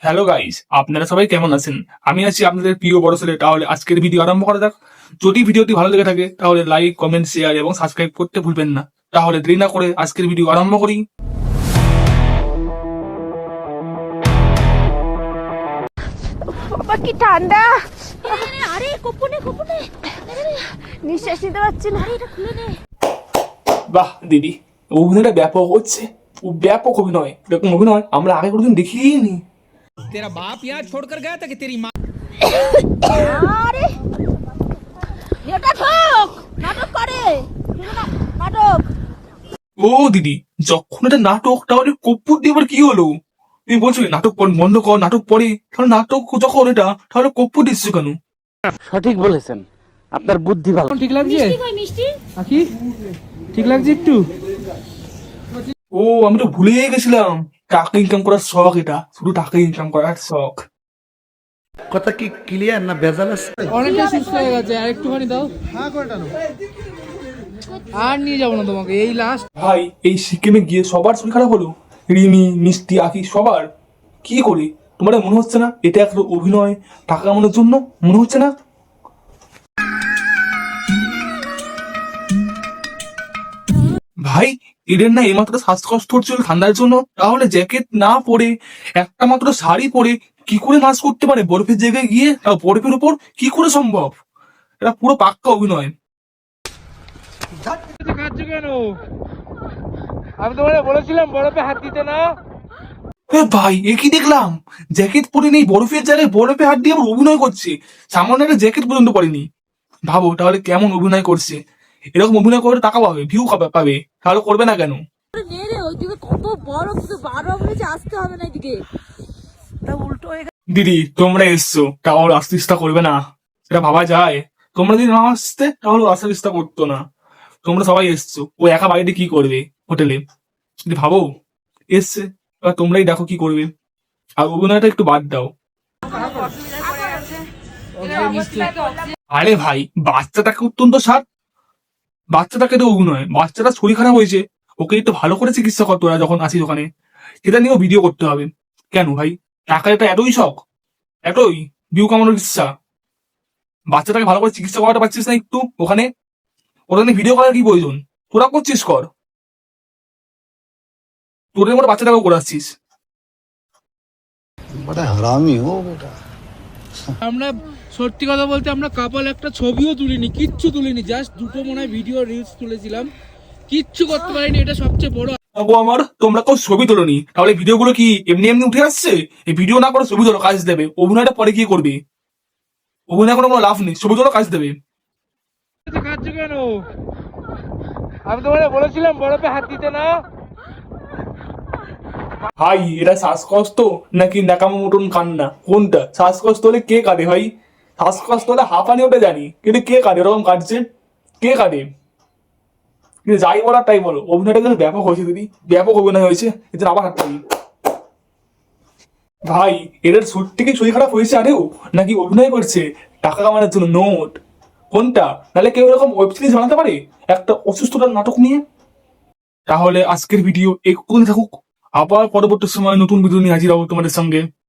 Hello guys, আপনারা সবাই কেমন আছেন? আমি আছি আপনাদের প্রিয় বড় ছেলে। তাহলে আজকের ভিডিও আরম্ভ করা যাক। যদি ভিডিওটি ভালো লেগে থাকে তাহলে লাইক, কমেন্ট, শেয়ার এবং সাবস্ক্রাইব করতে ভুলবেন না। তাহলে দেরি না করে আজকের ভিডিও আরম্ভ করি। বাবা কি ঠান্ডা! আরে কোপনে কোপনে নিঃশ্বাস নিতে পারছি না। এটা খুলে নে। বাহ দিদি, অভিনয়টা ব্যাপক হচ্ছে। ব্যাপক অভিনয়, এরকম অভিনয় আমরা আগে কোনোদিন দেখিনি। तेरा बाप यहाँ छोड़कर गया था कि तेरी माँ আরে এটা ঠক নাটক করে নাটক। ও দিদি, যখন এটা নাটক তাহলে কপ্পুর দিয়ে আবার কি হলো? তুমি বলছো কি নাটক বন্ধ কর, নাটক পড়ে? তাহলে নাটক যখন এটা, তাহলে কপ্পুর দিচ্ছ কেন? সঠিক বলেছেন, আপনার বুদ্ধি ভালো। ठीक লাগছে মিষ্টি কই মিষ্টি? আকি ঠিক লাগছে একটু? ও, আমি তো ভুলেই গেছিলাম। টাকা ইনকাম করার শখ এটা, শুধু টাকা ইনকাম করার শখ। কথা কি ক্লিয়ার না ভেজাল আছে? অনেকটা সুস্থ হয়ে গেছে, আর একটুখানি দাও। আর নিয়ে যাবো না তোমাকে, এই লাস্ট। ভাই, এই সিকিমে গিয়ে সবার শরীর খারাপ হলো। রিমি, মিষ্টি, আকি, সবার। কি করে তোমার মনে হচ্ছে না এটা একটা অভিনয়, টাকা কামানোর জন্য? মনে হচ্ছে না? ভাই, এদের না এইমাত্র শ্বাসকষ্ট হচ্ছিল ঠান্ডার জন্য, তাহলে জ্যাকেট না পরে একটা মাত্র শাড়ি পরে কি করে নাচ করতে পারে বরফের জায়গায় গিয়ে? বরফের উপর কি করে সম্ভব? এটা পুরো পাক্কা অভিনয়। খাচ্ছ কেন? আমি তোমাকে বলেছিলাম বরফে হাত দিতে না। ভাই, এ কি দেখলাম? জ্যাকেট পরে নেই, বরফের জায়গায় বরফে হাত দিয়ে আবার অভিনয় করছে। সামান্য একটা জ্যাকেট পর্যন্ত পরেনি। ভাবো তাহলে কেমন অভিনয় করছে। এরকম অভিনয় করে টাকা পাবে, ভিউ পাবে, তাহলে করবে না কেন? নে রে, ওইদিকে কত বরফ, তো বারবার বলেছে আসতে হবে না এদিকে। দিদি, তোমরা এসছো, তাহলে আসতে ইচ্ছা করবে না? এটা ভাবা যায়? তোমরা যদি না আসতে তাহলে আসার ইচ্ছা করতো না। তোমরা সবাই এসছো, ও একা বাড়িতে কি করবে হোটেলে? যদি ভাবো এসছে, এবার তোমরাই দেখো কি করবে। আর অভিনয়টা একটু বাদ দাও। আরে ভাই, বাচ্চাটাকে অত্যন্ত সার, বাচ্চাটাকে তো অভিনয়, বাচ্চাটা শরীর খারাপ হয়েছে, ওকে একটু ভালো করে চিকিৎসা কর তোরা যখন আসিস ওখানে। সেটা নিয়েও ভিডিও করতে হবে কেন ভাই? টাকা এটা এতই শখ, এতই ভিউ কামানোর ইচ্ছা? বাচ্চাটাকে ভালো করে চিকিৎসা করাতে পারছিস না একটু ওখানে? ওখানে ভিডিও করার কি প্রয়োজন? তোরা করছিস কর, তোদের মতো বাচ্চাটাকেও করাচ্ছিস। बड़ा हरामी हो बेटा। আমরা সত্যি কথা বলতে আমরা কাপাল একটা ছবিও তুলিনি, কিচ্ছু তুলিনি, জাস্ট দুটো মনে হয় ভিডিও রিলস তুলেছিলাম, কিচ্ছু করতে পারিনি। এটা সবচেয়ে বড়। আমার তোমরা কেউ ছবি তোলনি, তাহলে ভিডিওগুলো কি এমনি এমনি উঠে আসছে? এই ভিডিও না করে ছবি তোলো, কাজ দেবে। অভিনয়টা পরে কি করবে? অভিনয় কোনো লাভ নেই, ছবি তোলো, কাজ দেবে। খাচ্ছ কেন? আমি তোমাকে বলেছিলাম বরফে হাত দিতে না। ভাই, এটা শ্বাসকষ্ট নাকি নাকামো মতন কান্না? কোনটা? শ্বাসকষ্ট হলে কে কাঁদে ভাই? শ্বাসকষ্ট হলে হাঁপানি ওটা জানি, কিন্তু কে কাঁদে এরকম কাঁদছে? কে কাঁদে? কিন্তু যাই বলার তাই বলো, অভিনয়টা কিন্তু ব্যাপক হয়েছে দিদি, ব্যাপক অভিনয় হয়েছে। এদের আবার হাত পাই। ভাই, এদের সত্যি কি শরীর খারাপ হয়েছে আরেও, নাকি অভিনয় করছে টাকা কামানোর জন্য? নোট কোনটা? নাহলে কেউ এরকম ওয়েব সিরিজ বানাতে পারে একটা অসুস্থতার নাটক নিয়ে? তাহলে আজকের ভিডিও একটুখানি থাকুক, আবার পরবর্তী সময় নতুন ভিডিও নিয়ে হাজির হবো তোমাদের সঙ্গে।